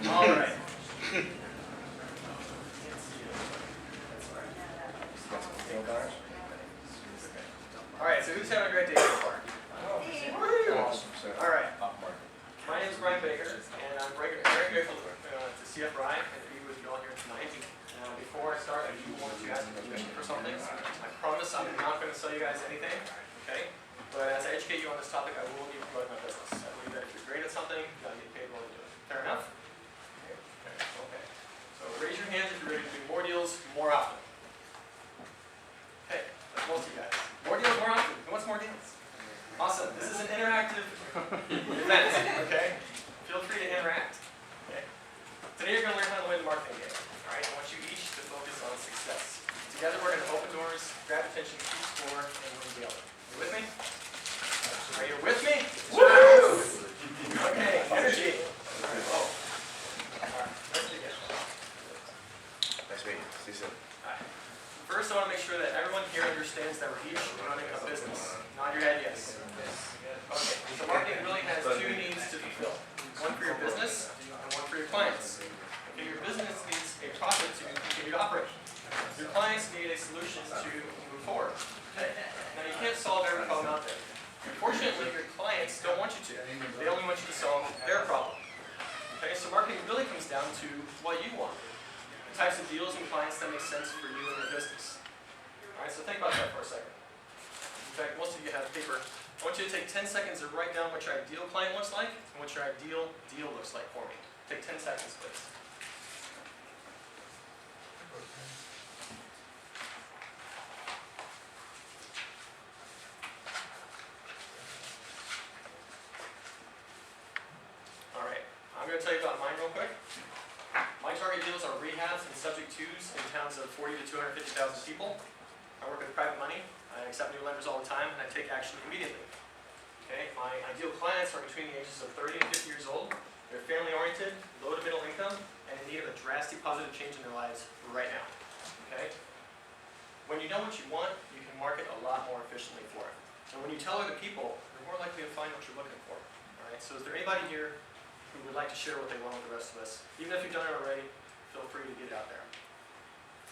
All right. All right, so who's having a great day so far? Awesome. All right. My name is Brian Baker, and I'm very grateful to CFRI and to be with you all here tonight. Before I start, I do want to ask permission for something. I promise I'm not going to sell you guys anything, okay? But as I educate you on this topic, I will be promoting my business. I believe that if you're great at something, you got to get paid while you do it. Fair enough? Okay. So raise your hands if you're ready to do more deals more often. Okay, that's most of you guys. More deals more often. Who wants more deals? Awesome. This is an interactive event, okay? Feel free to interact. Okay? Today you're going to learn how to win the marketing game. Alright, I want you each to focus on success. Together we're going to open doors, grab attention, keep score, and win together. You with me? Are you with me? Woo! Okay, energy. Oh. Alright, let's begin. Nice meeting you. See you soon. Alright. First, I want to make sure that everyone here understands that we're each running a business. Nod your head, yes. Okay, so marketing really has two needs to fulfill. One for your business and one for your clients. Okay, your business needs a profit to continue to operate. Your clients need a solution to move forward. Okay? Now, you can't solve every problem out there. Unfortunately, your clients don't want you to. They only want you to solve their problem. Okay, so marketing really comes down to what you want. The types of deals and clients that make sense for you and your business. Alright, so think about that for a second. In fact, most of you have paper. I want you to take 10 seconds to write down what your ideal client looks like and what your ideal deal looks like for me. Take 10 seconds, please. Alright, I'm going to tell you about mine real quick. My target deals are rehabs and subject twos in towns of 40 to 250,000 people. I work with private money. I accept new lenders all the time, and I take action immediately. Okay, my ideal clients are between the ages of 30 and 50 years old. They're family-oriented, low to middle income, and in need of a drastic positive change in their lives right now. Okay? When you know what you want, you can market a lot more efficiently for it. And when you tell other people, you're more likely to find what you're looking for. All right? So is there anybody here who would like to share what they want with the rest of us? Even if you've done it already, feel free to get it out there.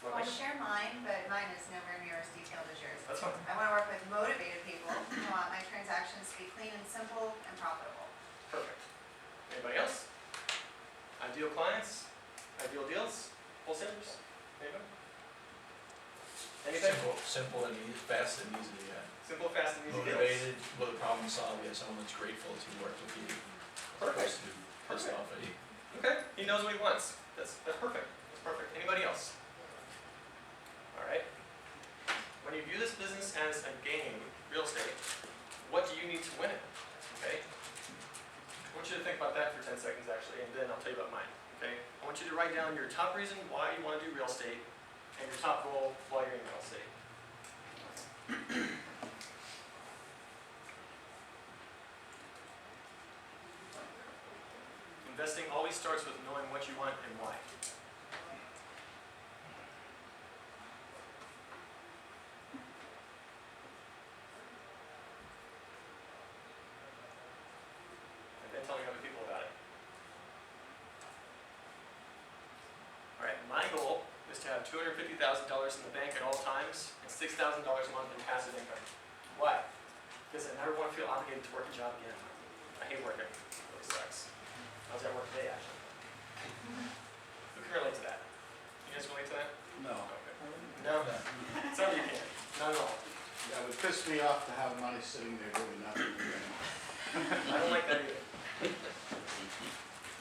I'll share mine, but mine is nowhere near as detailed as yours. That's fine. I want to work with motivated people. I want my transactions to be clean and simple and profitable. Perfect. Anybody else? Ideal clients? Ideal deals? Wholesalers? Anybody? Anything? Simple and easy, fast and easy, yeah. Simple, fast, and easy deals. Motivated, with a problem solved, yeah, someone that's grateful to work with you. Perfect. Pissed off at you. Okay, he knows what he wants. That's perfect. That's perfect. Anybody else? All right. When you view this business as a game, real estate, what do you need to win it? Okay. I want you to think about that for 10 seconds, actually, and then I'll tell you about mine. Okay. I want you to write down your top reason why you want to do real estate and your top goal while you're in real estate. Investing always starts with knowing what you want and why. And then telling other people about it. Alright, my goal is to have $250,000 in the bank at all times and $6,000 a month in passive income. Why? Because I never want to feel obligated to work a job again. I hate working. It really sucks. How's that work today, actually? Who can relate to that? You guys relate to that? No. Okay. No? Some of you can. Not at all. That would piss me off to have money sitting there doing nothing. I don't like that either.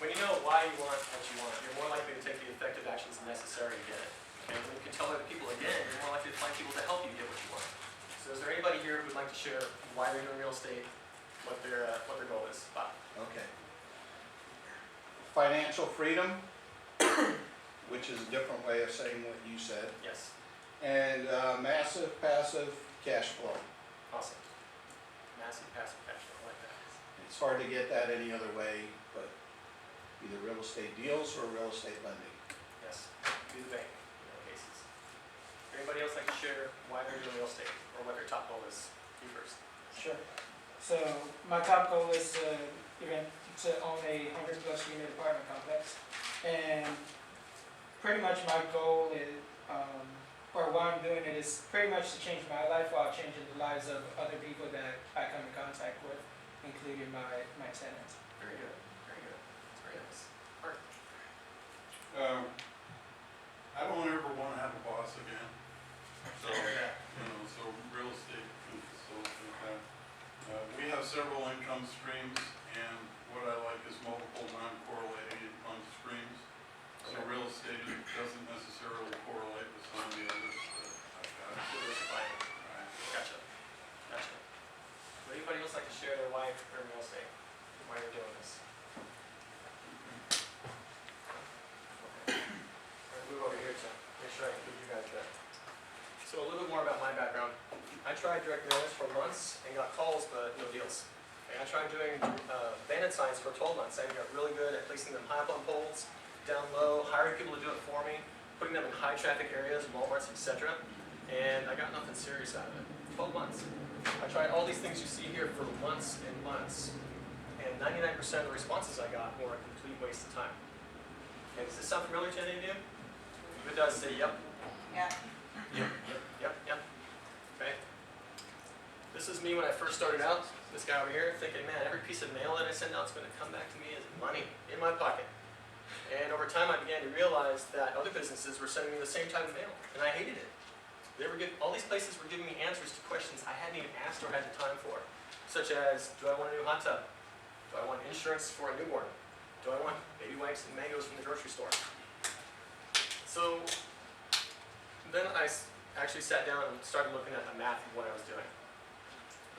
When you know why you want what you want, you're more likely to take the effective actions necessary to get it. And when you can tell other people again, you're more likely to find people to help you get what you want. So is there anybody here who would like to share why they're doing real estate, what their goal is? Bob. Okay. Financial freedom, which is a different way of saying what you said, Yes. and massive passive cash flow. Awesome. Massive passive cash flow. I like that. It's hard to get that any other way, but either real estate deals or real estate lending. Yes. Do the bank in all cases. Anybody else like to share why they're doing real estate or what their top goal is? You first. Sure. So my top goal is to own a 100+ unit apartment complex. And pretty much my goal is, or why I'm doing it is pretty much to change my life while changing the lives of other people that I come in contact with, including my tenants. Very good, very good. That's very nice. Art? I don't ever wanna have a boss again. So, I hear that. so real estate can facilitate that. We have several income streams, and what I like is multiple non-correlated income streams. So Okay. real estate doesn't necessarily correlate with some of the others that I've got. Diversifying. Right. Gotcha. Gotcha. Would anybody else like to share their life or real estate? Why you're doing this? Okay. All right, move over here to make sure I include you guys there. So a little bit more about my background. I tried direct mailers for months and got calls, but no deals. And I tried doing bandit signs for 12 months. I got really good at placing them high up on poles, down low, hiring people to do it for me, putting them in high traffic areas, Walmarts, etc. And I got nothing serious out of it. 12 months. I tried all these things you see here for months and months. And 99% of the responses I got were a complete waste of time. Okay, does this sound familiar to any of you? If it does, say yep. Yeah. Yep. Okay. This is me when I first started out. This guy over here thinking, man, every piece of mail that I send out is going to come back to me as money in my pocket. And over time, I began to realize that other businesses were sending me the same type of mail, and I hated it. All these places were giving me answers to questions I hadn't even asked or had the time for, such as, do I want a new hot tub? Do I want insurance for a newborn? Do I want baby wipes and mangoes from the grocery store? So then I actually sat down and started looking at the math of what I was doing.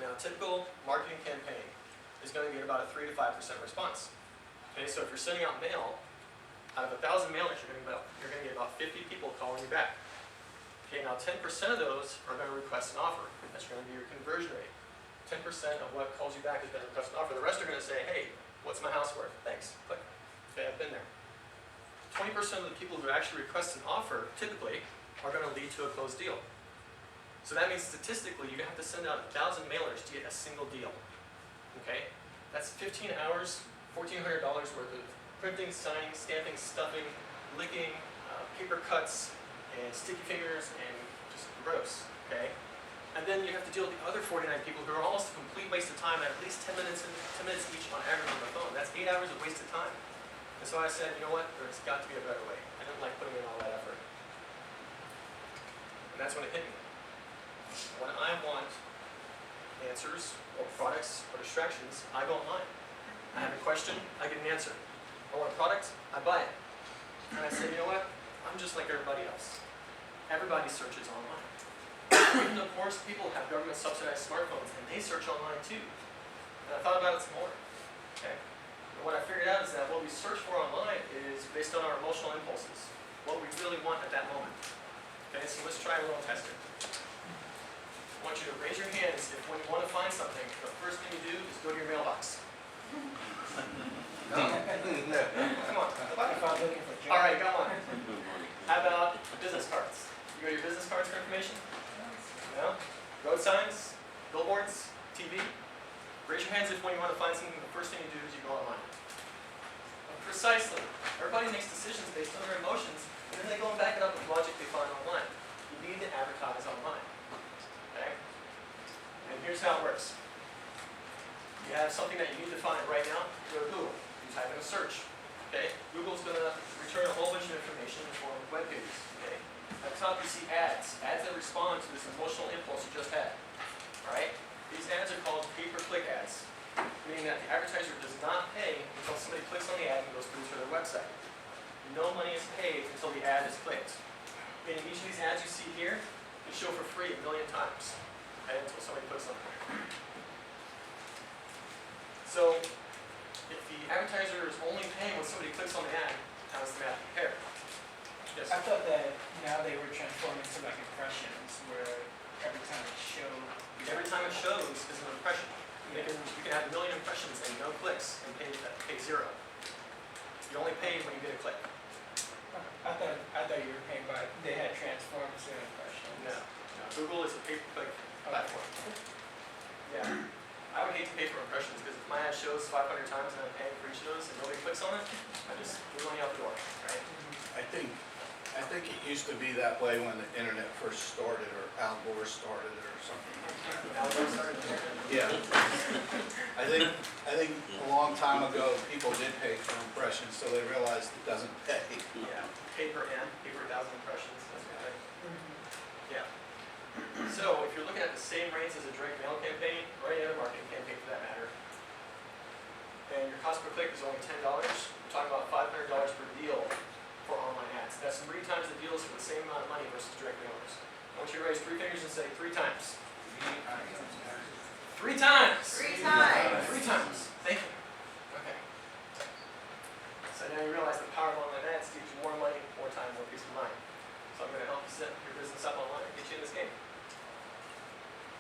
Now, a typical marketing campaign is going to get about a 3 to 5% response. Okay, so if you're sending out mail, out of 1,000 mailers, you're going to get about 50 people calling you back. Okay, now 10% of those are going to request an offer. That's going to be your conversion rate. 10% of what calls you back is going to request an offer. The rest are going to say, hey, what's my house worth? Thanks. Click. Okay, I've been there. 20% of the people who actually request an offer, typically, are going to lead to a closed deal. So that means statistically, you have to send out 1,000 mailers to get a single deal. Okay? That's 15 hours, $1,400 worth of printing, signing, stamping, stuffing, licking, paper cuts, and sticky fingers, and just gross. Okay? And then you have to deal with the other 49 people who are almost a complete waste of time at least 10 minutes each on average on the phone. That's 8 hours of wasted time. And so I said, you know what? There's got to be a better way. I didn't like putting in all that effort. And that's when it hit me. When I want answers or products or distractions, I go online. I have a question, I get an answer. I want a product, I buy it. And I say, you know what? I'm just like everybody else. Everybody searches online. Even though poorest people have government subsidized smartphones and they search online too. And I thought about it some more. Okay? And what I figured out is that what we search for online is based on our emotional impulses. What we really want at that moment. Okay, so let's try a little test here. I want you to raise your hands if when you want to find something, the first thing you do is go to your mailbox. No? Come on. If I'm looking for jobs. All right, come on. How about business cards? You go to your business cards for information? No? Road signs? Billboards? TV? Raise your hands if when you want to find something, the first thing you do is you go online. Precisely. Everybody makes decisions based on their emotions, and then they go and back it up with logic they find online. You need to advertise online. Okay? And here's how it works. You have something that you need to find right now, go to Google. You type in a search. Okay? Google's going to return a whole bunch of information in the form of web pages. Okay? At the top you see ads. Ads that respond to this emotional impulse you just had. Alright? These ads are called pay-per-click ads, meaning that the advertiser does not pay until somebody clicks on the ad and goes through to their website. No money is paid until the ad is clicked. Meaning each of these ads you see here can show for free 1 million times, okay, until somebody clicks on it. So, if the advertiser is only paying when somebody clicks on the ad, how does the math compare? Yes? I thought that now they were transforming to like impressions, where every time it showed. Every time it shows is an impression. You can have 1 million impressions and no clicks and pay 0. You only pay when you get a click. I thought you were paying by, they had transformed to impressions. No. Google is a pay-per-click platform. Yeah. I would hate to pay for impressions, because if my ad shows 500 times and I'm paying for each of those and nobody clicks on it, I just give money out the door, right? I think it used to be that way when the internet first started, or Al Gore started it, or something like that. Now we're starting to. Yeah. I think a long time ago, people did pay for impressions, so they realized it doesn't pay. Yeah, pay per 1,000 impressions, that's what I think. Yeah. So if you're looking at the same rates as a direct mail campaign, or any other marketing campaign for that matter, and your cost per click is only $10, you're talking about $500 per deal for online ads. That's 3 times the deals for the same amount of money versus direct mailers. I want you to raise 3 fingers and say 3 times. 3 times! 3 times. 3 times. Thank you. Okay. So now you realize the power of online ads gives you more money, more time, more peace of mind. So I'm going to help you set your business up online and get you in this game.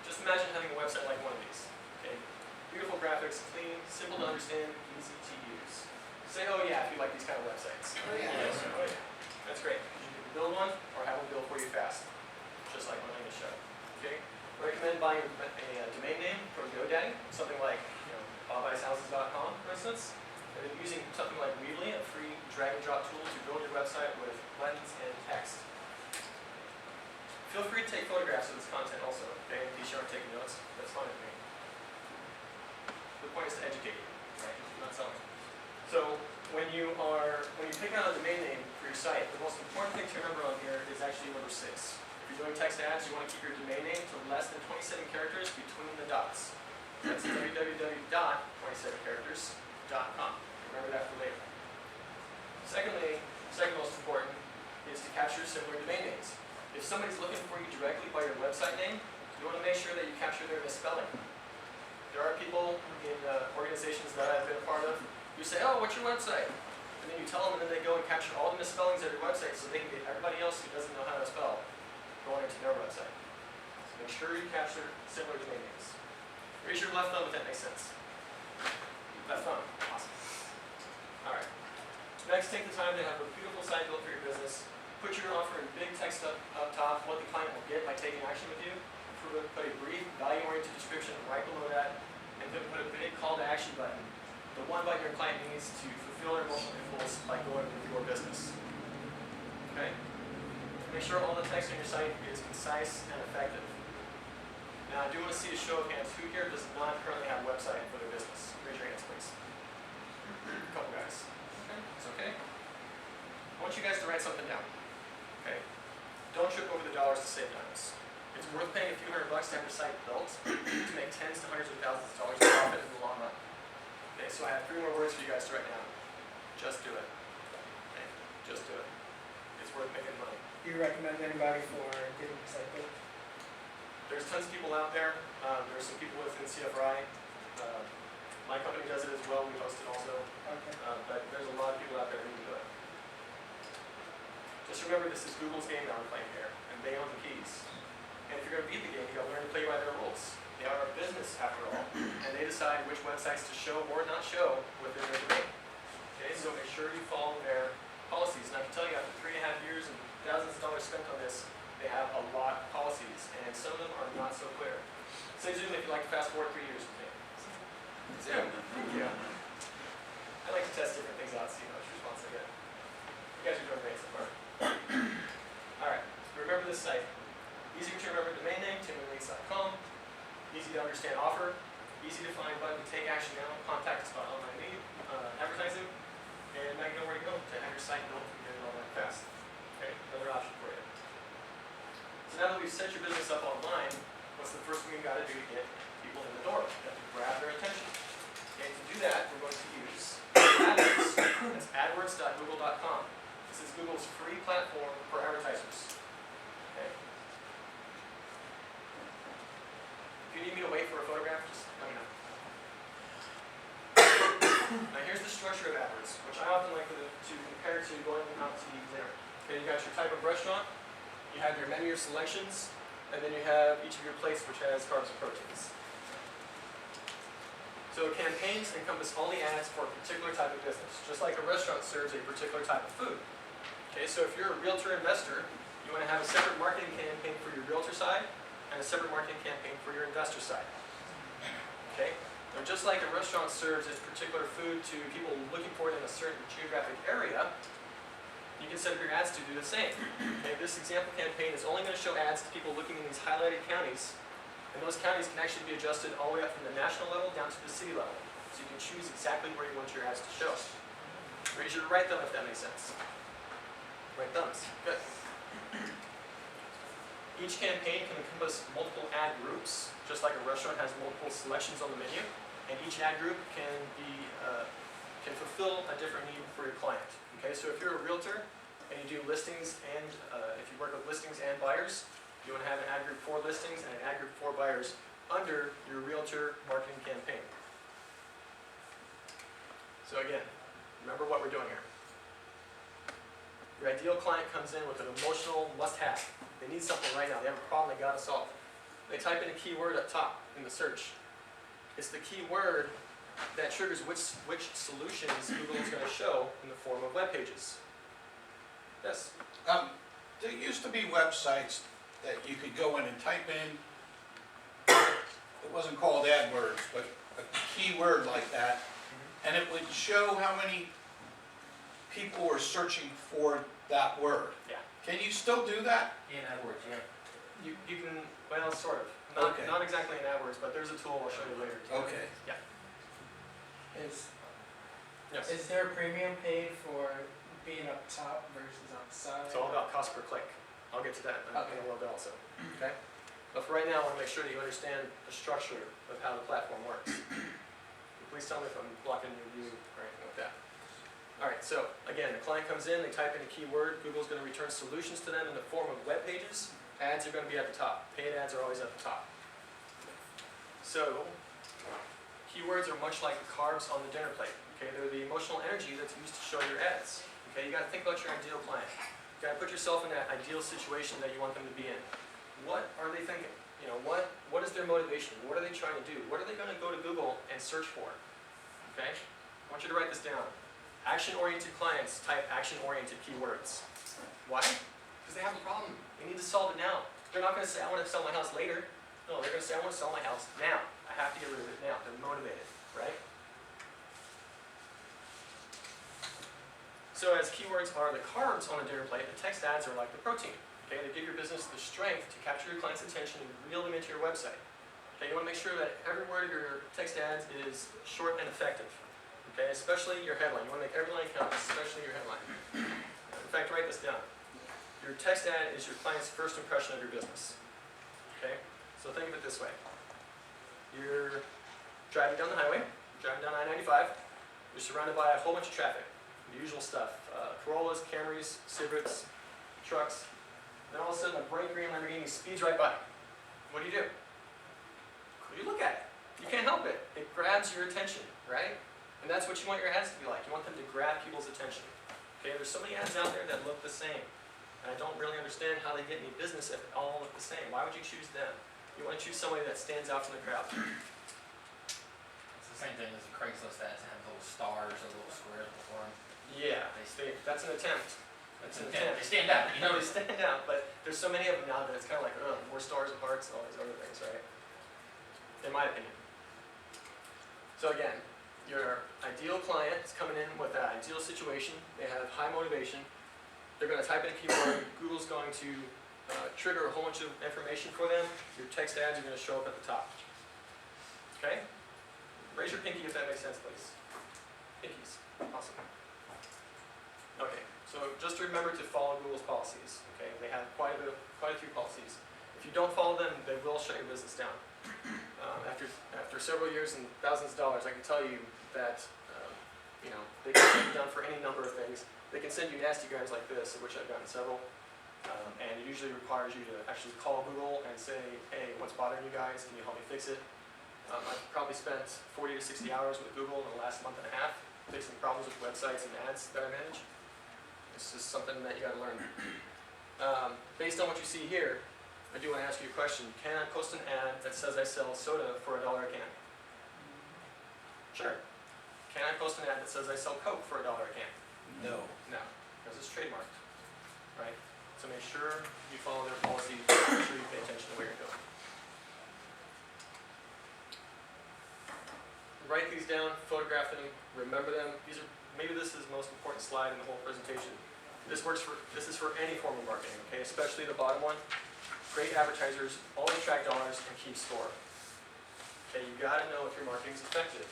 Just imagine having a website like one of these. Okay? Beautiful graphics, clean, simple to understand, easy to use. Say, oh yeah, if you like these kind of websites. Oh, yeah. Yes, oh yeah. That's great. You can build one or have one build for you fast, just like my latest show. Okay? Recommend buying a domain name from GoDaddy, something like BobIceHouses.com, for instance. And then using something like Weebly, a free drag and drop tool to build your website with buttons and text. Feel free to take photographs of this content also, okay? In case you aren't taking notes, that's fine with me. The point is to educate you, right? Not selling. So when you pick out a domain name for your site, the most important thing to remember on here is actually number 6. If you're doing text ads, you want to keep your domain name to less than 27 characters between the dots. That's www.27characters.com. Remember that for later. Second most important is to capture similar domain names. If somebody's looking for you directly by your website name, you want to make sure that you capture their misspelling. There are people in organizations that I've been a part of who say, oh, what's your website? And then you tell them, and then they go and capture all the misspellings of your website so they can get everybody else who doesn't know how to spell going into their website. So make sure you capture similar domain names. Raise your left thumb if that makes sense. Left thumb. Awesome. All right. Next, take the time to have a beautiful site built for your business. Put your offer in big text up top, what the client will get by taking action with you. Put a brief, value-oriented description right below that, and then put a big call to action button. The one button your client needs to fulfill their emotional impulse by going with your business. Okay? Make sure all the text on your site is concise and effective. Now, I do want to see a show of hands. Who here does not currently have a website for their business? Raise your hands, please. A couple guys. Okay, it's okay. I want you guys to write something down. Okay? Don't trip over the dollars to save dimes. It's worth paying a few $100 to have your site built to make tens to hundreds of thousands of dollars in profit in the long run. Okay, so I have 3 more words for you guys to write down. Just do it. Okay, just do it. It's worth making money. Do you recommend anybody for getting the site built? There's tons of people out there. There's some people within CFRI. My company does it as well. We host it also. Okay. But there's a lot of people out there who do it. Just remember, this is Google's game that we're playing here, and they own the keys. And if you're going to beat the game, you got to learn to play by their rules. They are a business, after all, and they decide which websites to show or not show within their domain. Okay, so make sure you follow their policies. And I can tell you, after 3.5 years and thousands of dollars spent on this, they have a lot of policies, and some of them are not so clear. Say Zoom if you'd like to fast forward 3 years with me. Zoom. Thank you. I like to test different things out, see how much response I get. You guys are doing great so far. Alright, remember this site. Easy to remember domain name, timberlinks.com. Easy to understand offer. Easy to find button to take action now. Contact us about online lead, advertising. And now you know where to go to have your site built and get it online fast. Okay, another option for you. So now that we've set your business up online, what's the first thing we've got to do to get people in the door? We have to grab their attention. And to do that, we're going to use AdWords. That's adwords.google.com. This is Google's free platform for advertisers. Okay. If you need me to wait for a photograph, just let me know. Now here's the structure of AdWords, which I often like to compare to going out to eat dinner. Okay, you got your type of restaurant, you have your menu selections, and then you have each of your plates which has carbs and proteins. So campaigns encompass all the ads for a particular type of business, just like a restaurant serves a particular type of food. Okay, so if you're a realtor investor, you want to have a separate marketing campaign for your realtor side and a separate marketing campaign for your investor side. okay? Now, just like a restaurant serves its particular food to people looking for it in a certain geographic area, you can set up your ads to do the same. Okay, this example campaign is only going to show ads to people looking in these highlighted counties, and those counties can actually be adjusted all the way up from the national level down to the city level. So you can choose exactly where you want your ads to show. Raise your right thumb if that makes sense. Right thumbs. Good. Each campaign can encompass multiple ad groups, just like a restaurant has multiple selections on the menu, and each ad group can fulfill a different need for your client. Okay, so if you're a realtor and you do listings and if you work with listings and buyers, you want to have an ad group for listings and an ad group for buyers under your realtor marketing campaign. So again, remember what we're doing here. Your ideal client comes in with an emotional must-have. They need something right now. They have a problem they gotta solve. They type in a keyword up top in the search. It's the keyword that triggers which solutions Google is going to show in the form of web pages. Yes? There used to be websites that you could go in and type in, it wasn't called AdWords, but a keyword like that, and it would show how many people were searching for that word. Yeah. Can you still do that? In AdWords, yeah. You can, well, sort of. Okay. Not exactly in AdWords, but there's a tool I'll show you later. Okay. Yeah. Yes. Is there a premium paid for being up top versus on the side? It's all about cost per click. I'll get to that in a little bit also. Okay? But for right now, I want to make sure that you understand the structure of how the platform works. Please tell me if I'm blocking your view or anything like that. Alright, so again, the client comes in, they type in a keyword, Google's going to return solutions to them in the form of web pages. Ads are going to be at the top. Paid ads are always at the top. So, keywords are much like carbs on the dinner plate. Okay, they're the emotional energy that's used to show your ads. Okay, you got to think about your ideal client. You got to put yourself in that ideal situation that you want them to be in. What are they thinking? You know, what is their motivation? What are they trying to do? What are they going to go to Google and search for? Okay, I want you to write this down. Action-oriented clients type action-oriented keywords. Why? Because they have a problem. They need to solve it now. They're not going to say, I want to sell my house later. No, they're going to say, I want to sell my house now. I have to get rid of it now. They're motivated, right? So as keywords are the carbs on a dinner plate, the text ads are like the protein. Okay, they give your business the strength to capture your client's attention and reel them into your website. Okay, you want to make sure that every word of your text ads is short and effective. Okay, especially your headline. You want to make every line count, especially your headline. In fact, write this down. Your text ad is your client's first impression of your business. Okay, so think of it this way. You're driving down the highway, driving down I-95. You're surrounded by a whole bunch of traffic. The usual stuff. Corollas, Camrys, Civics, trucks. Then all of a sudden a bright green Lamborghini speeds right by. What do? You look at it. You can't help it. It grabs your attention, right? And that's what you want your ads to be like. You want them to grab people's attention. Okay, there's so many ads out there that look the same. And I don't really understand how they get any business if they all look the same. Why would you choose them? You want to choose somebody that stands out from the crowd. It's the same thing as the Craigslist ads that have little stars or little squares before them. Yeah, that's an attempt. That's an attempt. They stand out, you know. They stand out, but there's so many of them now that it's kind of like, ugh, more stars and hearts and all these other things, right? In my opinion. So again, your ideal client is coming in with that ideal situation. They have high motivation. They're going to type in a keyword. Google's going to trigger a whole bunch of information for them. Your text ads are going to show up at the top. Okay? Raise your pinky if that makes sense, please. Pinkies. Awesome. Okay, so just remember to follow Google's policies. Okay, they have quite a few policies. If you don't follow them, they will shut your business down. After several years and thousands of dollars, I can tell you that they can shut you down for any number of things. They can send you nasty grams like this, of which I've gotten several, and it usually requires you to actually call Google and say, hey, what's bothering you guys? Can you help me fix it? I've probably spent 40 to 60 hours with Google in the last month and a half fixing problems with websites and ads that I manage. It's just something that you got to learn. Based on what you see here, I do want to ask you a question. Can I post an ad that says I sell soda for $1 a can? Sure. Can I post an ad that says I sell Coke for $1 a can? No. No, because it's trademarked, right? So make sure you follow their policy, make sure you pay attention to what you're doing. write these down, photograph them, remember them. Maybe this is the most important slide in the whole presentation. This is for any form of marketing, okay, especially the bottom one. Great advertisers only track dollars and keep score. Okay, you gotta know if your marketing is effective.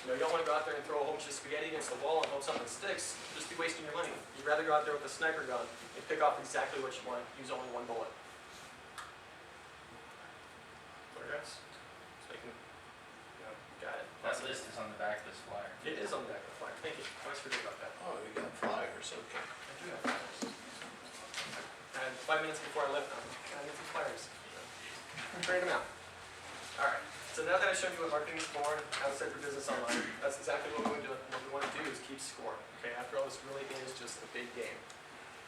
You know, you don't want to go out there and throw a whole bunch of spaghetti against the wall and hope something sticks. You'll just be wasting your money. You'd rather go out there with a sniper gun and pick off exactly what you want, use only one bullet. Photographs? So you can, got it. That list is on the back of this flyer. It is on the back of the flyer. Thank you. I always forget about that. Oh, we got flyers, okay. I do have flyers. And 5 minutes before I left, I need some flyers. Print them out. All right. So now that I've shown you what marketing is for and how to set your business online, that's exactly what we want to do is keep score. Okay. After all, this really is just a big game.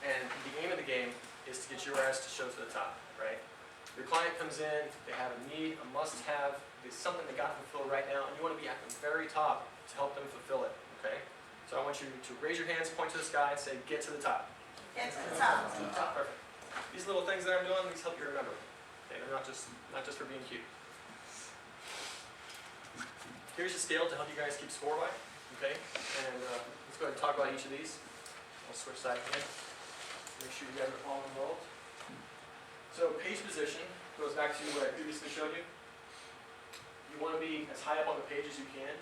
And the aim of the game is to get your ads to show to the top, right? Your client comes in, they have a need, a must-have, it's something they got to fulfill right now, and you want to be at the very top to help them fulfill it. Okay. So I want you to raise your hands, point to the sky, and say, "Get to the top." Get to the top. To the top, perfect. These little things that I'm doing, these help you remember. Okay, they're not just for being cute. Here's a scale to help you guys keep score by. Okay, and let's go ahead and talk about each of these. I'll switch sides again. Make sure you guys are all involved. So page position goes back to what I previously showed you. You want to be as high up on the page as you can,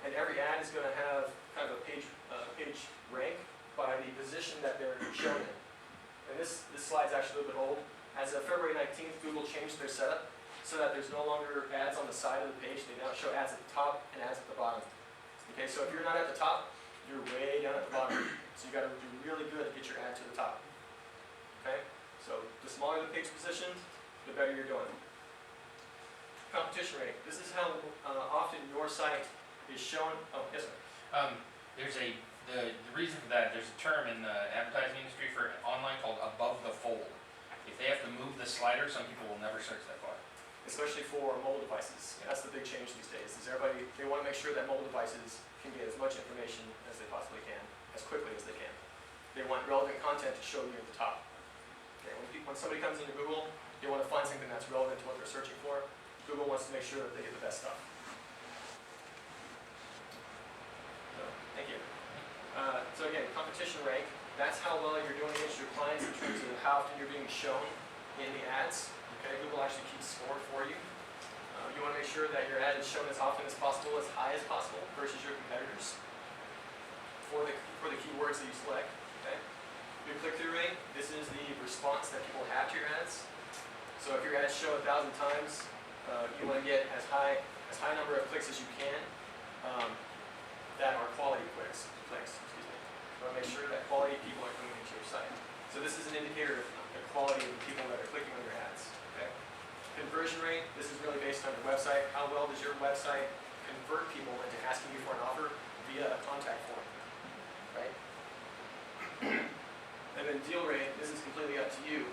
and every ad is going to have kind of a page rank by the position that they're shown in. And this slide's actually a little bit old. As of February 19th, Google changed their setup so that there's no longer ads on the side of the page. They now show ads at the top and ads at the bottom. Okay, so if you're not at the top, you're way down at the bottom. So you got to do really good to get your ad to the top. Okay, so the smaller the page position, the better you're doing. Competition rate. This is how often your site is shown. Oh, yes, sir. The reason for that, there's a term in the advertising industry for online called above the fold. If they have to move the slider, some people will never search that far. Especially for mobile devices. That's the big change these days. Is they want to make sure that mobile devices can get as much information as they possibly can, as quickly as they can. They want relevant content to show you at the top. Okay, when somebody comes into Google, they want to find something that's relevant to what they're searching for. Google wants to make sure that they get the best stuff. So, thank you. So again, competition rank. That's how well you're doing against your clients in terms of how often you're being shown in the ads. Okay, Google actually keeps score for you. You want to make sure that your ad is shown as often as possible, as high as possible versus your competitors for the keywords that you select. Okay. Your click-through rate. This is the response that people have to your ads. So if your ads show 1,000 times, you want to get as high number of clicks as you can that are quality clicks. You want to make sure that quality people are coming into your site. So this is an indicator of the quality of the people that are clicking on your ads. Okay. Conversion rate. This is really based on your website. How well does your website convert people into asking you for an offer via a contact form? Right. And then deal rate. This is completely up to you.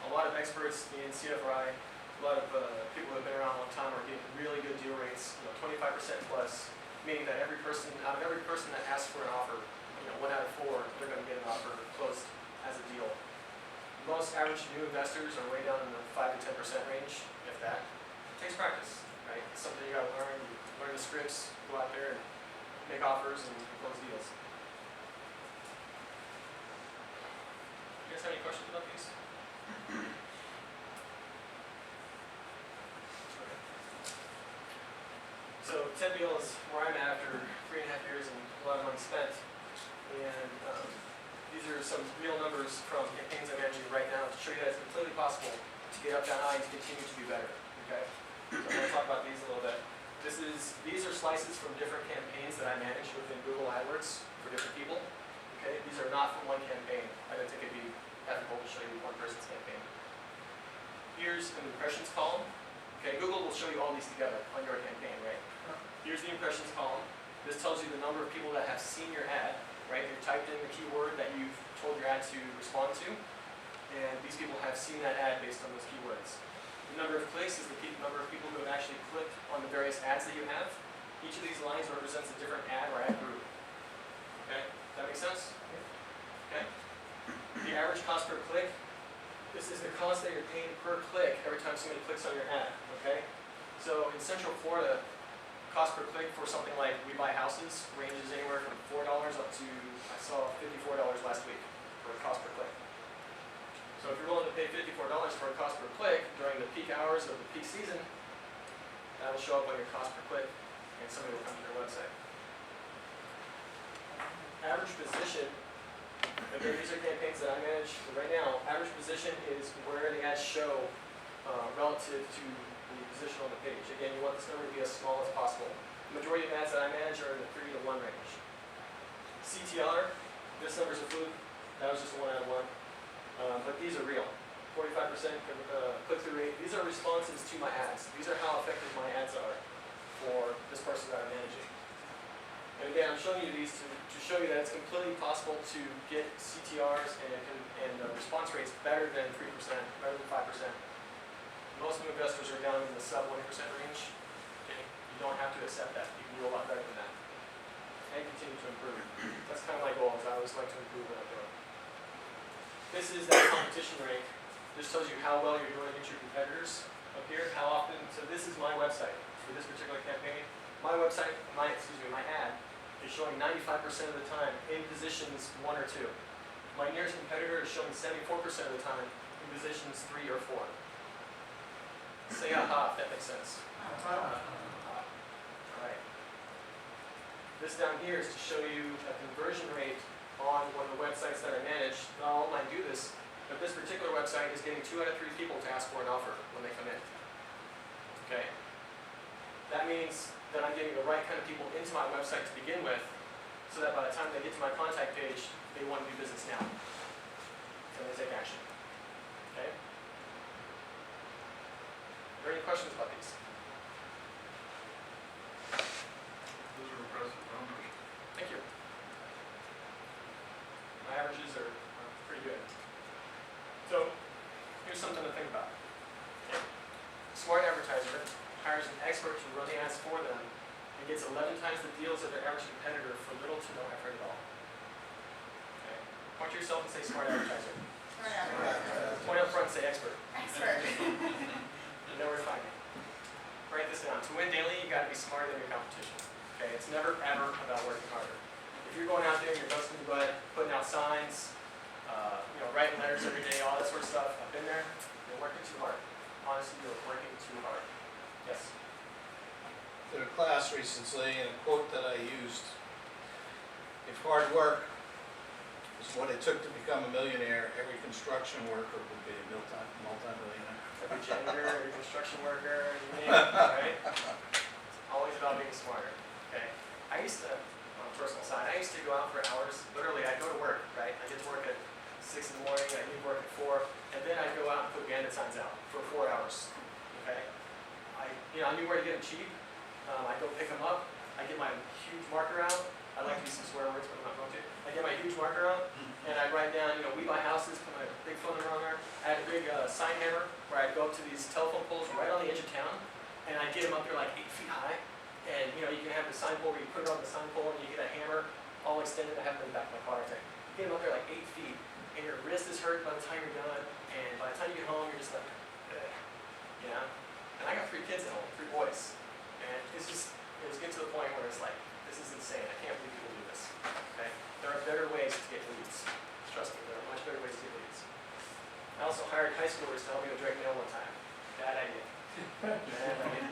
A lot of experts in CFRI, a lot of people who have been around a long time are getting really good deal rates. 25% plus, meaning that out of every person that asks for an offer, 1 out of 4, they're going to get an offer closed as a deal. Most average new investors are way down in the 5 to 10% range, if that. It takes practice, right? It's something you got to learn. You learn the scripts, go out there and make offers and close deals. You guys have any questions about these? Okay. So 10 deals where I'm at after 3.5 years and a lot of money spent. And these are some real numbers from campaigns I'm managing right now to show you that it's completely possible to get up that high and to continue to do better. Okay? So I'm going to talk about these a little bit. These are slices from different campaigns that I manage within Google AdWords for different people. Okay? These are not from one campaign. I don't think it'd be ethical to show you one person's campaign. Here's an impressions column. Okay, Google will show you all these together on your campaign, right? Here's the impressions column. This tells you the number of people that have seen your ad, right? They've typed in the keyword that you've told your ad to respond to, and these people have seen that ad based on those keywords. The number of clicks is the number of people who have actually clicked on the various ads that you have. Each of these lines represents a different ad or ad group. Okay, does that make sense? Okay. The average cost per click. This is the cost that you're paying per click every time somebody clicks on your ad. Okay. So in Central Florida, cost per click for something like We Buy Houses ranges anywhere from $4 up to, I saw $54 last week for a cost per click. So if you're willing to pay $54 for a cost per click during the peak hours of the peak season, that'll show up on your cost per click, and somebody will come to your website. Average position, again, these are campaigns that I manage right now. Average position is where the ads show relative to the position on the page. Again, you want this number to be as small as possible. The majority of ads that I manage are in the 3 to 1 range. CTR, this number's a fluke. That was just a 1 out of 1. But these are real. 45% click-through rate. These are responses to my ads. These are how effective my ads are for this person that I'm managing. And again, I'm showing you these to show you that it's completely possible to get CTRs and response rates better than 3%, better than 5%. Most new investors are down in the sub 1% range. Okay? You don't have to accept that. You can do a lot better than that. And continue to improve. That's kind of my goal, is I always like to improve what I'm doing. This is that competition rate. This tells you how well you're doing against your competitors up here. How often, so this is my website for this particular campaign. My website, my ad is showing 95% of the time in positions 1 or 2. My nearest competitor is showing 74% of the time in positions 3 or 4. Say aha if that makes sense. Alright. This down here is to show you a conversion rate on one of the websites that I manage. Not all of mine do this, but this particular website is getting 2 out of 3 people to ask for an offer when they come in. Okay? That means that I'm getting the right kind of people into my website to begin with, so that by the time they get to my contact page, they want to do business now. And they take action. Okay? Are there any questions about these? Those are impressive numbers. Thank you. My averages are pretty good. So, here's something to think about. Okay. Smart advertiser hires an expert to run the ads for them and gets 11 times the deals of their average competitor for little to no effort at all. Okay. Point to yourself and say smart advertiser. Point up front and say expert. Expert. You know where to find me. Write this down. To win daily, you got to be smarter than your competition. Okay, it's never ever about working harder. If you're going out there and you're busting your butt, putting out signs, writing letters every day, all that sort of stuff, I've been there. You're working too hard. Honestly, you're working too hard. Yes. Did a class recently, and a quote that I used: "If hard work is what it took to become a millionaire, every construction worker would be a multi-millionaire." Every janitor, every construction worker, you name it, right? It's always about being smarter. Okay. I used to, on a personal side, I used to go out for hours. Literally, I'd go to work, right? I get to work at 6 in the morning, I leave work at 4, and then I'd go out and put bandit signs out for 4 hours. Okay. I knew where to get them cheap. I'd go pick them up. I get my huge marker out. I like to use some swear words, but I'm not going to. I get my huge marker out, and I write down, We Buy Houses, put my big phone number on there. I had a big sign hammer where I'd go up to these telephone poles right on the edge of town, and I'd get them up there like 8 feet high. And you can have the sign pole where you put it on the sign pole, and you get a hammer all extended. I have it in the back of my car, I think. You get them up there like 8 feet, and your wrist is hurt by the time you're done, and by the time you get home, you're just like, ugh. And I got 3 kids at home, 3 boys, and it was getting to the point where it's like, this is insane. I can't believe people do this. Okay? There are better ways to get leads. Trust me, there are much better ways to get leads. I also hired high schoolers to help me with direct mail one time. Bad idea. Bad idea.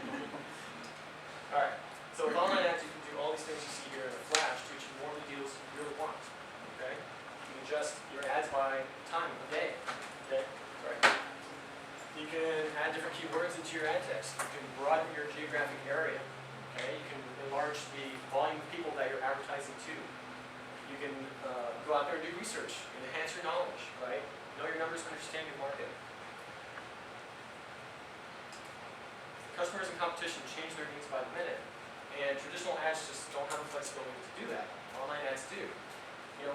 Alright, so with online ads, you can do all these things you see here in a flash to achieve more of the deals you really want. Okay? You can adjust your ads by time of day. Okay? Right. You can add different keywords into your ad text. You can broaden your geographic area. Okay? You can enlarge the volume of people that you're advertising to. You can go out there and do research and enhance your knowledge, right? Know your numbers, understand your market. Customers and competition change their needs by the minute, and traditional ads just don't have the flexibility to do that. Online ads do.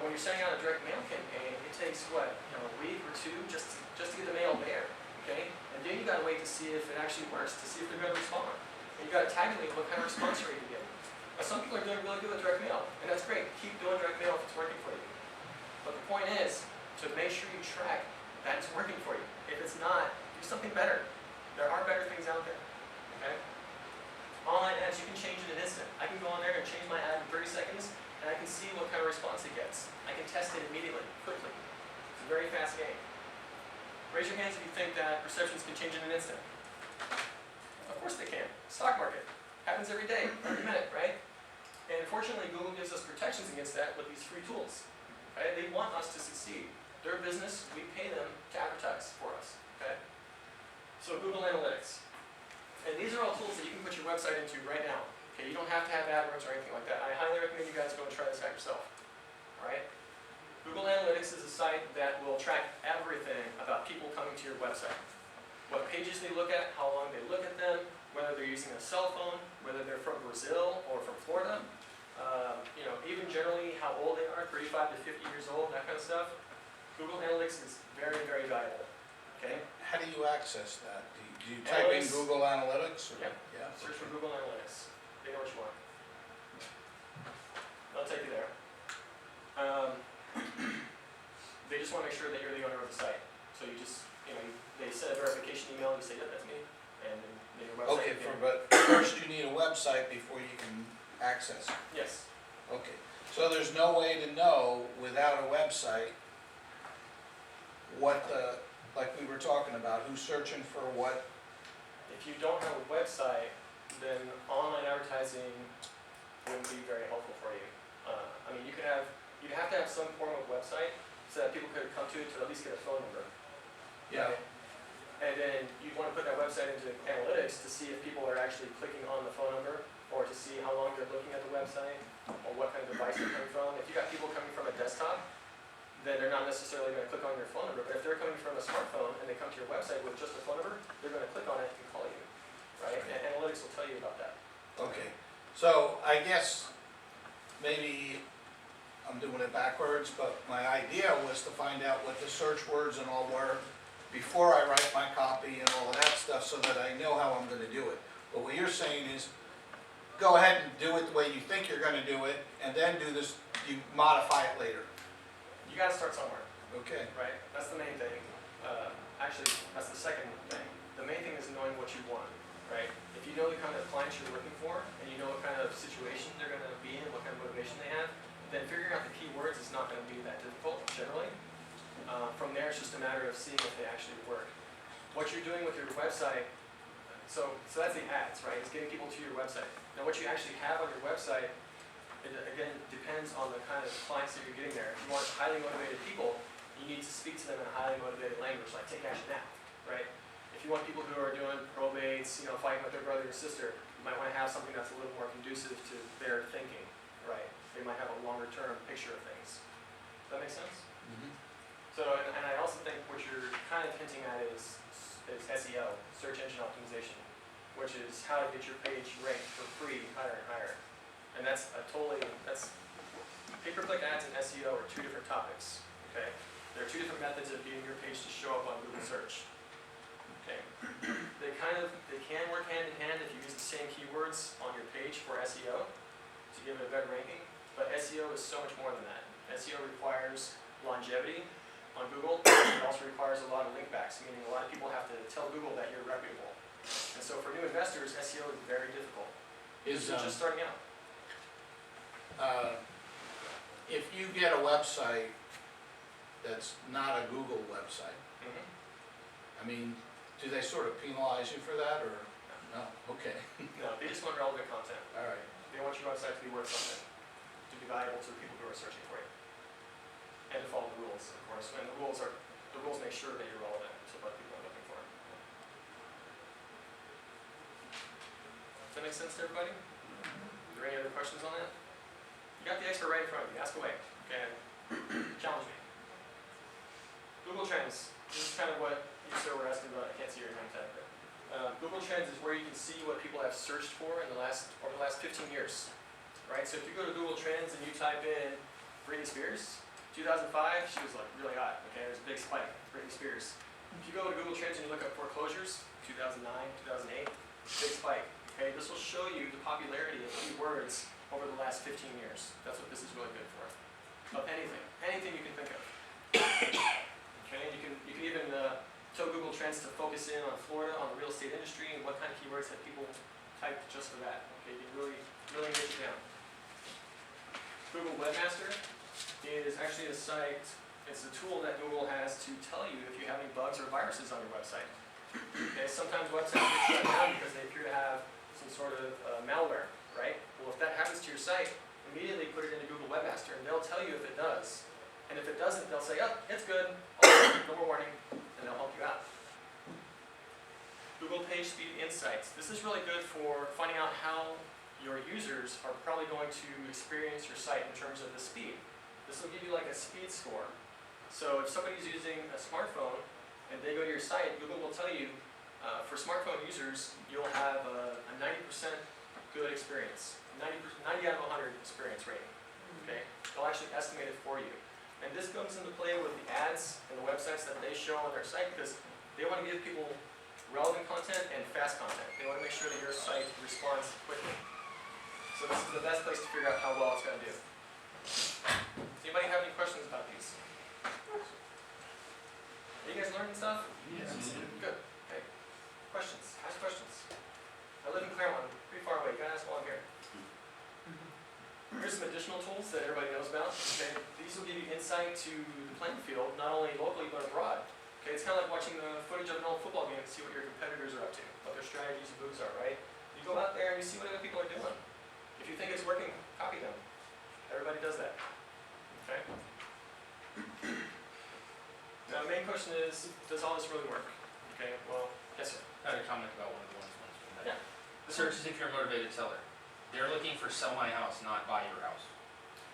When you're sending out a direct mail campaign, it takes a week or 2 just to get the mail there, okay? And then you got to wait to see if it actually works, to see if they're going to respond. And you got to tabulate what kind of response rate you get. Now, some people are doing really good with direct mail, and that's great. Keep doing direct mail if it's working for you. But the point is to make sure you track that it's working for you. If it's not, do something better. There are better things out there. Okay? Online online ads, you can change in an instant. I can go on there and change my ad in 30 seconds, and I can see what kind of response it gets. I can test it immediately, quickly. It's a very fast game. Raise your hands if you think that perceptions can change in an instant. Of course they can. Stock market. Happens every day, every minute, right? And fortunately, Google gives us protections against that with these free tools. Right? They want us to succeed. Their business, we pay them to advertise for us. Okay? So Google Analytics. And these are all tools that you can put your website into right now. Okay? You don't have to have AdWords or anything like that. I highly recommend you guys go and try this out yourself. Alright? Google Analytics is a site that will track everything about people coming to your website. What pages they look at, how long they look at them, whether they're using a cell phone, whether they're from Brazil or from Florida, even generally how old they are, 35 to 50 years old, that kind of stuff. Google Analytics is very, very valuable. Okay? How do you access that? Do you type in Analytics. Google Analytics? Or? Yep. Yeah. Search for Google Analytics. They know what you want. I'll take you there. They just want to make sure that you're the owner of the site. So you just, they send a verification email, you say, yeah, that's me, and then your website. Okay, but first you need a website before you can access it. Yes. Okay, so there's no way to know without a website what the, like we were talking about, who's searching for what? If you don't have a website, then online advertising wouldn't be very helpful for you. You'd have to have some form of website so that people could come to it to at least get a phone number. Yeah. Right? And then you'd want to put that website into analytics to see if people are actually clicking on the phone number, or to see how long they're looking at the website, or what kind of device they're coming from. If you got people coming from a desktop, then they're not necessarily going to click on your phone number. But if they're coming from a smartphone and they come to your website with just a phone number, they're going to click on it and call you, right? And analytics will tell you about that. Okay, so I guess maybe I'm doing it backwards, but my idea was to find out what the search words and all were before I write my copy and all of that stuff so that I know how I'm going to do it. But what you're saying is, go ahead and do it the way you think you're going to do it, and then do this, you modify it later. You got to start somewhere, Okay. right? That's the main thing. Actually, that's the second thing. The main thing is knowing what you want, right? If you know the kind of clients you're looking for, and you know what kind of situation they're going to be in, what kind of motivation they have, then figuring out the keywords is not going to be that difficult, generally. From there, it's just a matter of seeing if they actually work. What you're doing with your website, so that's the ads, right? It's getting people to your website. Now, what you actually have on your website, it again depends on the kind of clients that you're getting there. If you want highly motivated people, you need to speak to them in a highly motivated language, like take action now, right? If you want people who are doing probates, fighting with their brother or sister, you might want to have something that's a little more conducive to their thinking, right? They might have a longer term picture of things. Does that make sense? Mm-hmm. So, and I also think what you're kind of hinting at is SEO, search engine optimization, which is how to get your page ranked for free higher and higher. And that's pay-per-click ads and SEO are two different topics, okay? There are two different methods of getting your page to show up on Google search, okay? They can work hand in hand if you use the same keywords on your page for SEO to give it a better ranking, but SEO is so much more than that. SEO requires longevity on Google. It also requires a lot of link backs, meaning a lot of people have to tell Google that you're reputable. And so for new investors, SEO is very difficult. Is You're just starting out. if you get a website that's not a Google website, I mean, do they sort of penalize you for that, or no? Okay. No, they just want relevant content. All right. They want your website to be worth something, to be valuable to the people who are searching for you. And to follow the rules, of course. And the rules make sure that you're relevant to what people are looking for. Does that make sense to everybody? Are there any other questions on that? You got the expert right in front of you. Ask away. Okay. Challenge me. Google Trends. This is kind of what you sir were asking about. I can't see your name tag, but Google Trends is where you can see what people have searched for over the last 15 years. Right? So if you go to Google Trends and you type in Britney Spears, 2005, she was like really hot. Okay, there's a big spike. Britney Spears. If you go to Google Trends and you look up foreclosures, 2009, 2008, big spike. Okay, this will show you the popularity of keywords over the last 15 years. That's what this is really good for. Of anything you can think of. Okay, and you can even tell Google Trends to focus in on Florida, on the real estate industry, and what kind of keywords have people typed just for that. Okay, you can really get you down. Google Webmaster is actually a site, it's a tool that Google has to tell you if you have any bugs or viruses on your website. Okay, sometimes websites get shut down because they appear to have some sort of malware, right? Well, if that happens to your site, immediately put it into Google Webmaster and they'll tell you if it does. And if it doesn't, they'll say, oh, it's good, no more warning, and they'll help you out. Google Page Speed Insights. This is really good for finding out how your users are probably going to experience your site in terms of the speed. This will give you like a speed score. So if somebody's using a smartphone and they go to your site, Google will tell you, for smartphone users, you'll have a 90% good experience, 90 out of 100 experience rating. Okay? They'll actually estimate it for you. And this comes into play with the ads and the websites that they show on their site because they want to give people relevant content and fast content. They want to make sure that your site responds quickly. So this is the best place to figure out how well it's going to do. Does anybody have any questions about these? Are you guys learning stuff? Yes. Good. Okay. Questions? Ask questions. I live in Claremont. I'm pretty far away. You gotta ask while I'm here. Here's some additional tools that everybody knows about. Okay. These will give you insight to the playing field, not only locally but abroad. Okay. It's kind of like watching the footage of an old football game to see what your competitors are up to, what their strategies and moves are, right? You go out there and you see what other people are doing. If you think it's working, copy them. Everybody does that. Okay? Now, the main question is, does all this really work? Okay, well, yes, sir. I had a comment about one of the ones. Yeah. Search is if you're a motivated seller. They're looking for sell my house, not buy your house.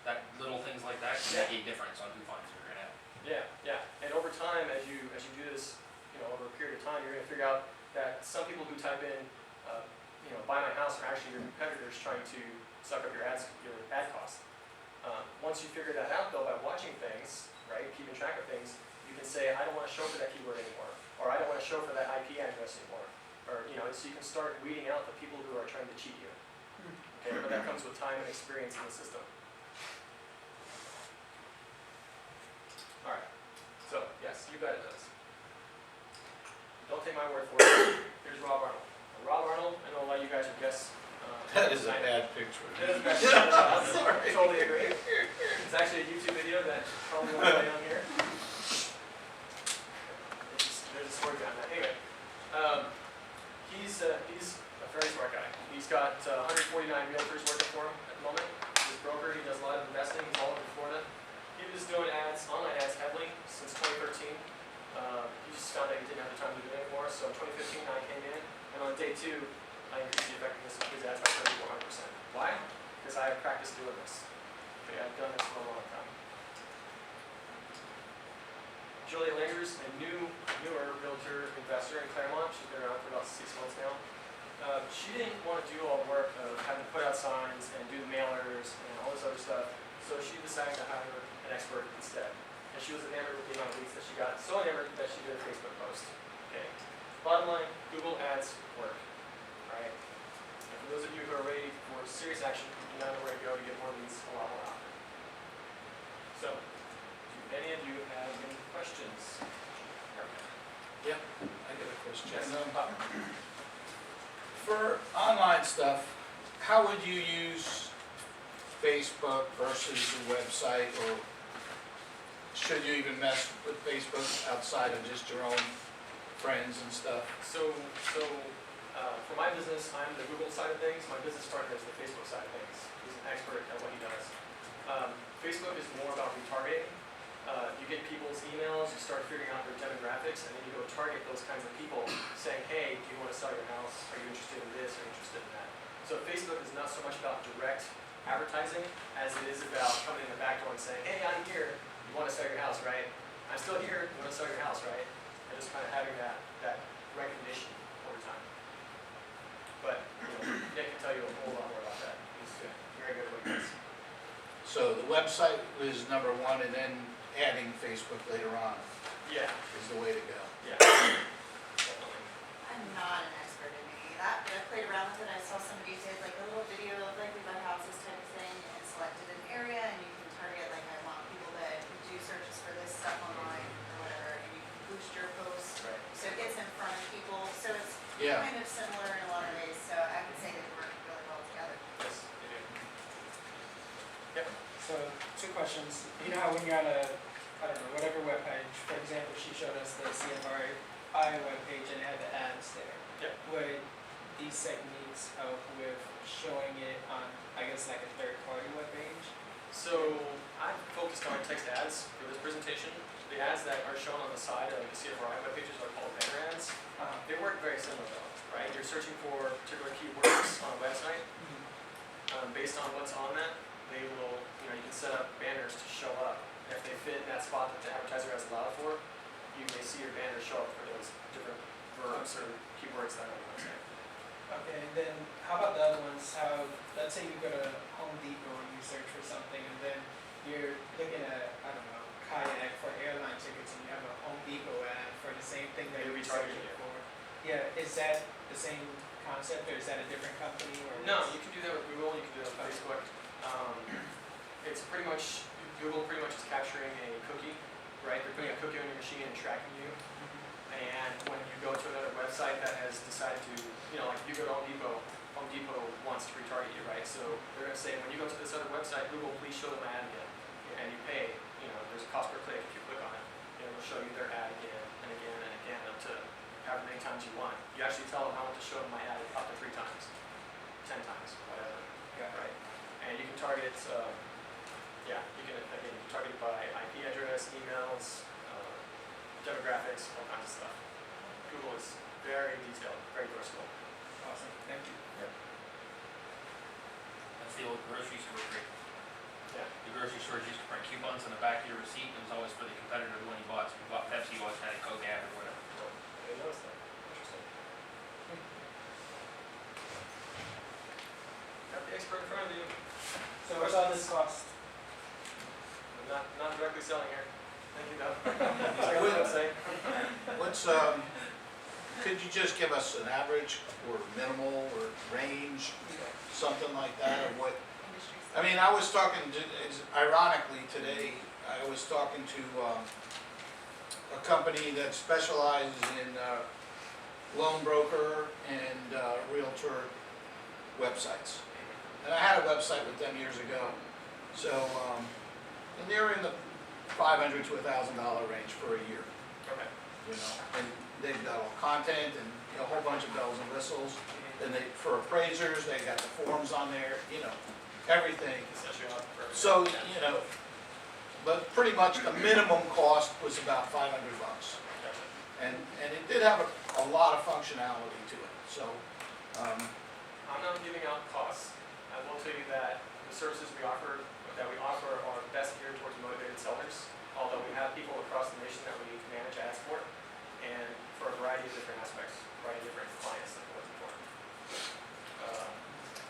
That little things like that can make a difference on who finds your ad. Yeah. And over time, as you do this, over a period of time, you're going to figure out that some people who type in, buy my house are actually your competitors trying to suck up your ad cost. Once you figure that out, though, by watching things, right, keeping track of things, you can say, I don't want to show for that keyword anymore, or I don't want to show for that IP address anymore, or so you can start weeding out the people who are trying to cheat you. Okay, but that comes with time and experience in the system. All right. So yes, you bet it does. Don't take my word for it. Here's Rob Arnold. Rob Arnold, I know a lot of you guys are guests. That is a bad picture. It is a bad picture. I totally agree. It's actually a YouTube video that probably won't play on here. There's a story behind that. Anyway, he's a very smart guy. He's got 149 realtors working for him at the moment. He's a broker. He does a lot of investing. He's all over Florida. He was doing ads, online ads heavily since 2013. He just found out he didn't have the time to do it anymore. So in 2015, I came in, and on day 2, I increased the effectiveness of his ads by 100%. Why? Because I have practiced doing this. Okay, I've done this for a long time. Julia Langers, a newer realtor investor in Claremont. She's been around for about 6 months now. She didn't want to do all the work of having to put out signs and do the mailers and all this other stuff, so she decided to hire an expert instead. And she was enamored with the amount of leads that she got, so enamored that she did a Facebook post. Okay. Bottom line, Google Ads work. Alright? And for those of you who are ready for serious action, you now know where to go to get more leads a lot more often. So, do any of you have any questions? Yeah, I got a question. Yes. For online stuff, how would you use Facebook versus a website, or should you even mess with Facebook outside of just your own friends and stuff? So for my business, I'm the Google side of things. My business partner is the Facebook side of things. He's an expert at what he does. Facebook is more about retargeting. You get people's emails, you start figuring out their demographics, and then you go target those kinds of people, saying, hey, do you want to sell your house? Are you interested in this? Are you interested in that? So Facebook is not so much about direct advertising as it is about coming in the back door and saying, hey, I'm here. You want to sell your house, right? I'm still here. You want to sell your house, right? And just kind of having that recognition over time. But Nick can tell you a whole lot more about that. He's very good at what he does. So the website is number one, and then adding Facebook later on Yeah. is the way to go. Yeah. Definitely. I'm not an expert in any of that, but I played around with it. I saw somebody did like a little video of like we buy houses type of thing and selected an area, and you can target like I want people that do searches for this stuff online or whatever, and you can boost your post. Right. So it gets in front of people. So it's Yeah. kind of similar in a lot of ways. So I would say the 2 questions. You know how when you're on a, I don't know, whatever webpage, for example, she showed us the CFRI webpage and it had the ads there. Yep. Would these techniques help with showing it on, I guess, like a third-party webpage? So I focused on text ads for this presentation. The ads that are shown on the side of the CFRI web pages are called banner ads. They work very similar though, right? You're searching for particular keywords on a website. Based on what's on that, they will, you know, you can set up banners to show up. If they fit in that spot that the advertiser has allowed for, you may see your banner show up for those different verbs or keywords that are on the website. Okay, and then how about the other ones? How, let's say you go to Home Depot and you search for something and then you're looking at, I don't know, kayak for airline tickets and you have a Home Depot ad for the same thing that It'll you're be targeting searching you. for. Yeah, is that the same concept or is that a different company or? No, you can do that with Google, you can do that with Facebook. It's pretty much, Google pretty much is capturing a cookie, right? They're putting a cookie on your machine and tracking you. And when you go to another website that has decided to, you know, like if you go to Home Depot wants to retarget you, right? So they're gonna say, when you go to this other website, Google, please show them my ad again. And you pay, you know, there's a cost per click if you click on it. And it'll show you their ad again and again and again up to however many times you want. You actually tell them, I want to show them my ad up to 3 times, 10 times, whatever, right? And you can target, you can target it by IP address, emails, demographics, all kinds of stuff. Google is very detailed, very versatile. Awesome, thank you. That's the old grocery store trick. Yeah. The grocery stores used to print coupons on the back of your receipt, and it was always for the competitor, the one you bought. So if you bought Pepsi, you always had a Coke ad or whatever. I didn't notice that. Interesting. Got the expert in front of you. So what's all this cost? I'm not directly selling here. Thank you, though. Check out the website. What's, could you just give us an average or minimal or range, something like that, or what? Industry I mean, I was talking, ironically today, I was talking to a company that specializes in loan broker and realtor websites. And I had a website with them years ago. So, and they're in the $500 to $1,000 range for a year, Okay. you know. And they've got all content and a whole bunch of bells and whistles. And they, for appraisers, they got the forms on there, you know, everything. Set you up for So, you know, but pretty much the minimum cost was about $500. Gotcha. And it did have a lot of functionality to it, so, I'm not giving out costs. I will tell you that the services we offer are best geared towards motivated sellers, although we have people across the nation that we manage ads for, and for a variety of different aspects, a variety of different clients that we're looking for.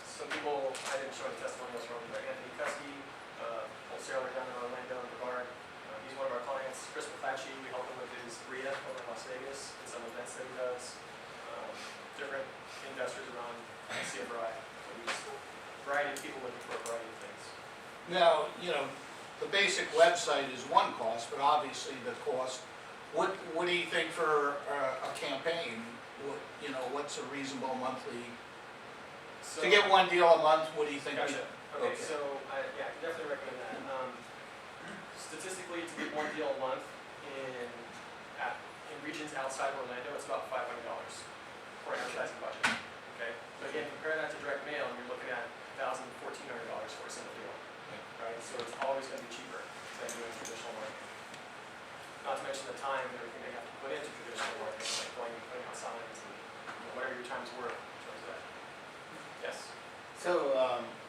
Some people, I didn't show any testimonials from, but Anthony Kuski, wholesaler down in Orlando and Brevard, he's one of our clients. Chris McClatchy, we help him with his RIA over in Las Vegas and some events that he does. Different investors around CFRI. So we just, variety of people looking for a variety of things. now, you know, the basic website is one cost, but obviously the cost, what do you think for a campaign? What, you know, what's a reasonable monthly, So, to get one deal a month, what do you think? Gotcha. Okay, Okay. so I can definitely recommend that. Statistically, to get one deal a month in regions outside of Orlando, it's about $500 for an advertising budget. Okay, but again, compare that to direct mail, and you're looking at $1,000, $1,400 for a single deal. Right, so it's always going to be cheaper than doing traditional marketing. Not to mention the time and everything they have to put into traditional marketing, like going and putting out signs and whatever your time's worth in terms of that. Yes. So,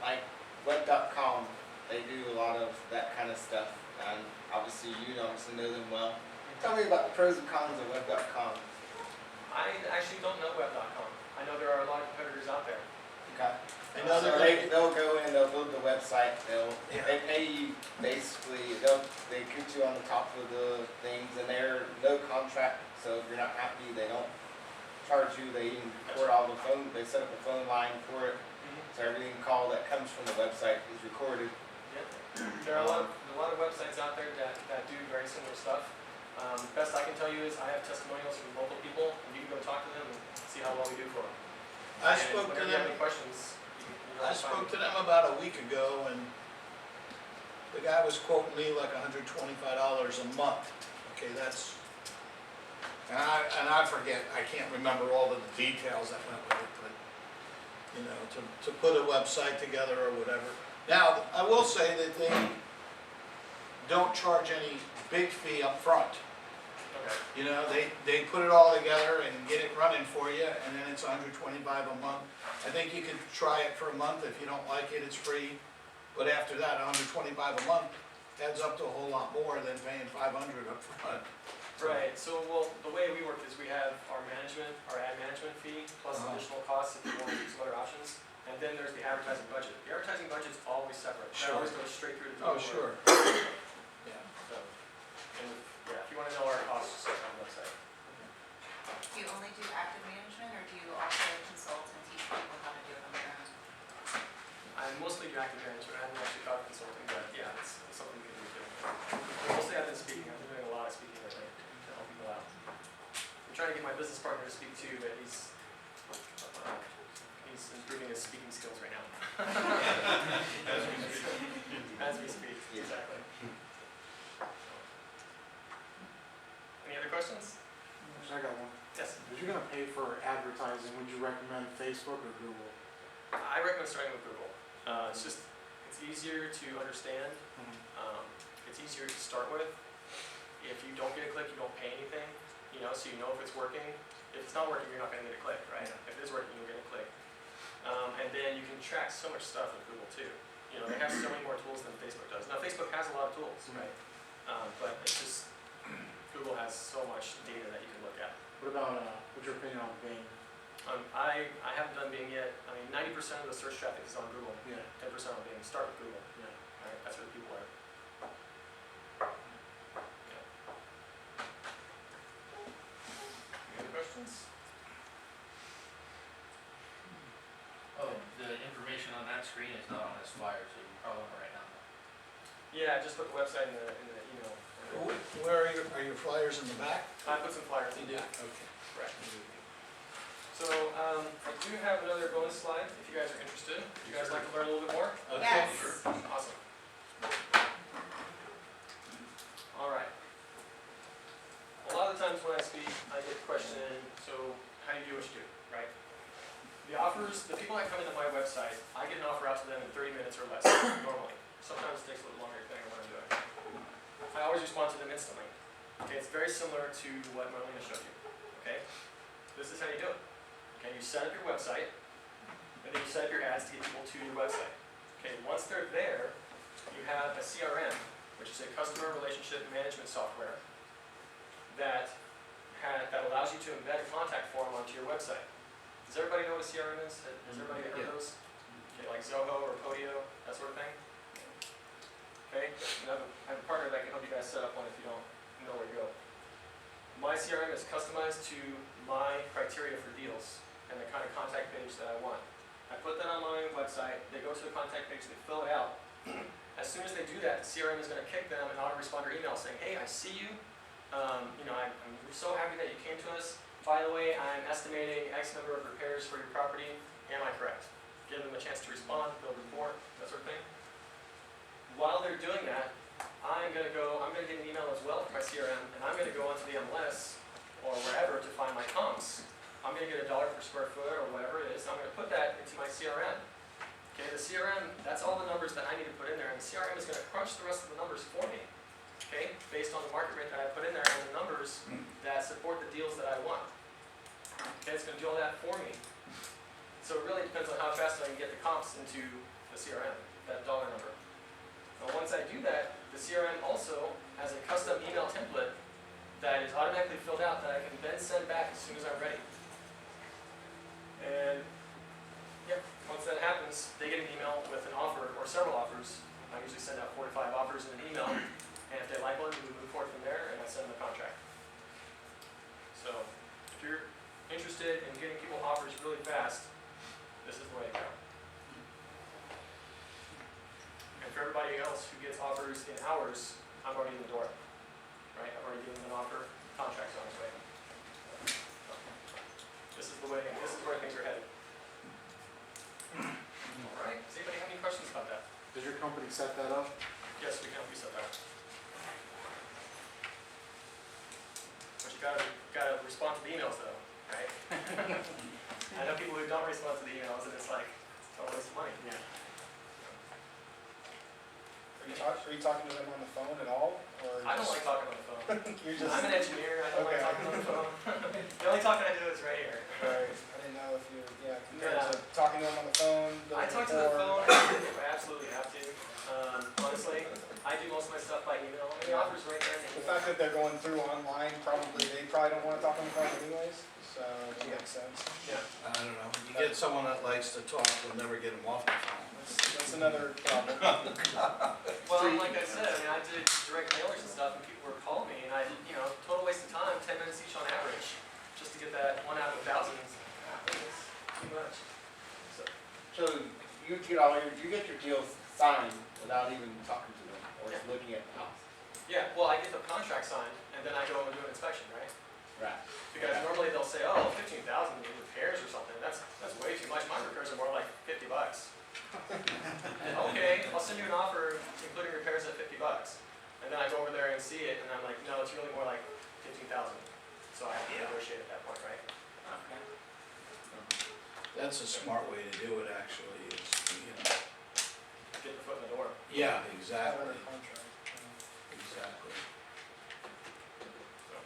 like web.com, they do a lot of that kind of stuff, and obviously you obviously know them well. Tell me about the pros and cons of web.com. I actually don't know web.com. I know there are a lot of competitors out there. Okay. I know So they're they'll go in, they'll build the website, Yeah. they pay you basically, they put you on the top of the things, and they're no contract, so if you're not happy, they don't charge you, they even record all the phone, they set up a phone line for it, so everything call that comes from the website is recorded. There are a lot of websites out there that do very similar stuff. Best I can tell you is I have testimonials from local people, and you can go talk to them and see how well we do for them. I And spoke to whenever you have them, any questions, you I know, spoke to them about a week ago, and the guy was quoting me like $125 a month. Okay, that's, and I forget, I can't remember all of the details that went with it, but, you know, to put a website together or whatever. Now, I will say that they don't charge any big fee up front. Okay. You know, they put it all together and get it running for you, and then it's $125 a month. I think you could try it for a month. If you don't like it, it's free. But after that, $125 a month adds up to a whole lot more than paying $500 up front. Right, so, well, the way we work is we have our ad management fee, plus additional costs if you want to use some other options. And then there's the advertising budget. The advertising budget's always separate. That Sure. always goes straight through to the. Oh, sure. Yeah. So, and, yeah, if you wanna know our costs, just check on the website. Do you only do active management, or do you also consult and teach people how to do it on their own? I mostly do active management, I haven't actually thought of consulting, but yeah, it's something we can do too. Mostly I've been speaking, I've been doing a lot of speaking lately to help people out. I'm trying to get my business partner to speak too, but he's improving his speaking skills right now. As we speak, exactly. Any other questions? I got one. Yes. If you're gonna pay for advertising, would you recommend Facebook or Google? I recommend starting with Google. It's easier to understand. It's easier to start with. If you don't get a click, you don't pay anything, you know, so you know if it's working. If it's not working, you're not gonna get a click, right? If it is working, you'll get a click. And then you can track so much stuff with Google too. You know, they have so many more tools than Facebook does. Now, Facebook has a lot of tools, right? But it's just, Google has so much data that you can look at. What about, what's your opinion on Bing? I haven't done Bing yet. I mean, 90% of the search traffic is on Google, Yeah, 10% on Bing. Start with Google, yeah. right? That's where the people are. Any other questions? Oh, the information on that screen is not on this flyer, so you probably want to write down. Yeah, just put the website in the email. Where are your flyers in the back? I put some flyers in the back. Okay. Correct. So, I do have another bonus slide if you guys are interested. You guys like to learn a little bit more? Okay. Yes. Awesome. All right. A lot of the times when I speak, I get the question, so how do you do what you do, right? The offers, the people that come into my website, I get an offer out to them in 30 minutes or less, normally. Sometimes it takes a little longer depending on what I'm doing. I always respond to them instantly. Okay, it's very similar to what Marlena showed you, okay? This is how you do it. Okay, you set up your website, and then you set up your ads to get people to your website. Okay, once they're there, you have a CRM, which is a customer relationship management software that allows you to embed a contact form onto your website. Does everybody know what a CRM is? Has everybody heard of those? Okay, like Zoho or Podio, that sort of thing? Okay, and I have a partner that can help you guys set up one if you don't know where to go. My CRM is customized to my criteria for deals and the kind of contact page that I want. I put that on my website, they go to the contact page, they fill it out. As soon as they do that, the CRM is going to kick them an autoresponder email saying, hey, I see you. I'm so happy that you came to us. By the way, I'm estimating X number of repairs for your property. Am I correct? Give them a chance to respond, build rapport, that sort of thing. While they're doing that, I'm going to get an email as well from my CRM, and I'm going to go onto the MLS or wherever to find my comps. I'm going to get $1 per square foot or whatever it is, and I'm going to put that into my CRM. Okay, the CRM, that's all the numbers that I need to put in there, and the CRM is going to crunch the rest of the numbers for me, okay, based on the market rate that I put in there and the numbers that support the deals that I want. Okay, it's going to do all that for me. So it really depends on how fast I can get the comps into the CRM, that dollar number. Now once I do that, the CRM also has a custom email template that is automatically filled out that I can then send back as soon as I'm ready. And yeah, once that happens, they get an email with an offer or several offers. I usually send out 4 to 5 offers in an email, and if they like one, we move forward from there, and I send them a contract. So if you're interested in getting people offers really fast, this is the way to go. And for everybody else who gets offers in hours, I'm already in the door. Right? I've already given them an offer, contract's on its way. This is where things are headed. Alright, does anybody have any questions about that? Does your company set that up? Yes, we can help you set that up. But you gotta respond to the emails though, right? I know people who don't respond to the emails and it's like, it's a total waste of money. Yeah. Are you talking to them on the phone at all, or? I don't like talking on the phone. You're just. I'm an engineer, I don't like Okay. talking on the phone. The only talking I do is right here. Right, I didn't know if you, compared Yeah. to talking to them on the phone. I talk to the phone if I absolutely have to. Honestly, I do most of my stuff by email. And the offer's right there in the The email. fact that they're going through online, they probably don't wanna talk on the phone anyways, so that makes sense. Yeah. I don't know, you get someone that likes to talk, you'll never get them off the phone. That's another problem. Well, like I said, I mean, I did direct mailers and stuff, and people were calling me, and I, total waste of time, 10 minutes each on average, just to get that 1 out of 1,000. It's too much. So you get your deals signed without even talking to them, or just looking at the house? Yeah, well, I get the contract signed, and then I go and do an inspection, right? Right. Because normally they'll say, oh, 15,000 in repairs or something. That's way too much. My repairs are more like $50. Okay, I'll send you an offer including repairs at $50. And then I go over there and see it, and I'm like, no, it's really more like 15,000. So I have to negotiate at that point, right? Okay. That's a smart way to do it, actually, is, Get the foot in the door. yeah, exactly, Contract. exactly. So,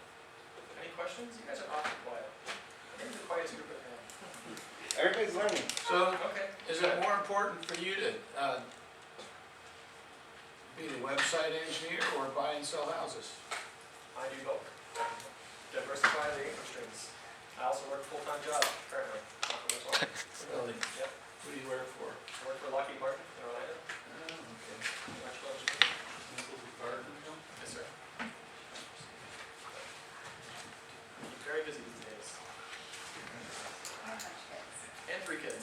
any questions? You guys are awfully quiet. Maybe the quietest group I've had. Everybody's learning. So, Okay. is it more important for you to, be the website engineer or buy and sell houses? I do both. Diversify the income streams. I also work a full-time job currently. Not for this one. Really? Yep. Who do you work for? I work for Lockheed Martin in Orlando. Oh, okay. Electrical engineer. Yes, sir. Keep very busy these days. I have a bunch of kids. And 3 kids.